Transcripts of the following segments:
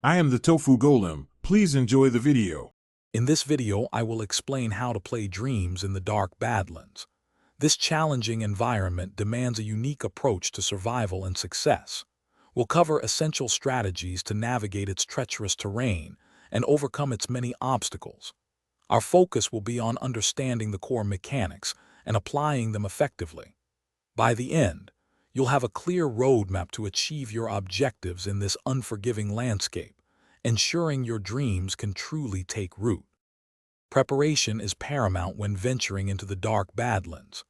I am the Tofu Golem. Please enjoy the video. In this video, I will explain how to play Dreams in the dark Badlands. This challenging environment demands a unique approach to survival and success. We'll cover essential strategies to navigate its treacherous terrain and overcome its many obstacles. Our focus will be on understanding the core mechanics and applying them effectively. By the end, you'll have a clear roadmap to achieve your objectives in this unforgiving landscape, ensuring your dreams can truly take root. Preparation is paramount when venturing into the dark Badlands.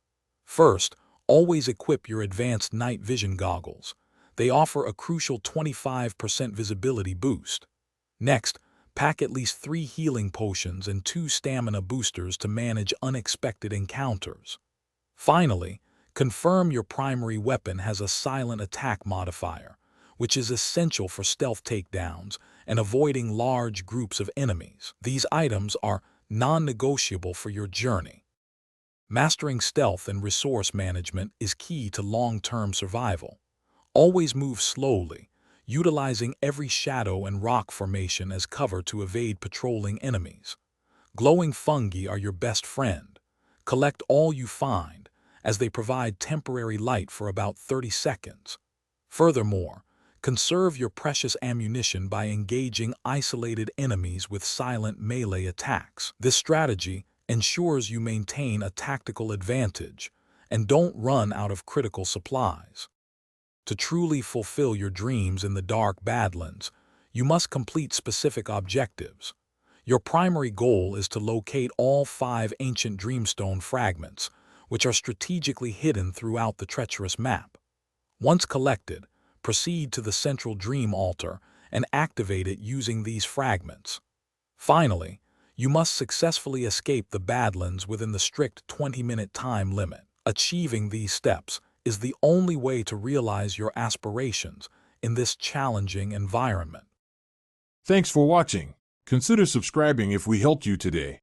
First, always equip your advanced night vision goggles. They offer a crucial 25% visibility boost. Next, pack at least 3 healing potions and 2 stamina boosters to manage unexpected encounters. Finally, confirm your primary weapon has a silent attack modifier, which is essential for stealth takedowns and avoiding large groups of enemies. These items are non-negotiable for your journey. Mastering stealth and resource management is key to long-term survival. Always move slowly, utilizing every shadow and rock formation as cover to evade patrolling enemies. Glowing fungi are your best friend. Collect all you find, as they provide temporary light for about 30 seconds. Furthermore, conserve your precious ammunition by engaging isolated enemies with silent melee attacks. This strategy ensures you maintain a tactical advantage and don't run out of critical supplies. To truly fulfill your dreams in the dark Badlands, you must complete specific objectives. Your primary goal is to locate all 5 ancient dreamstone fragments, which are strategically hidden throughout the treacherous map. Once collected, proceed to the central dream altar and activate it using these fragments. Finally, you must successfully escape the Badlands within the strict 20-minute time limit. Achieving these steps is the only way to realize your aspirations in this challenging environment. Thanks for watching. Consider subscribing if we helped you today.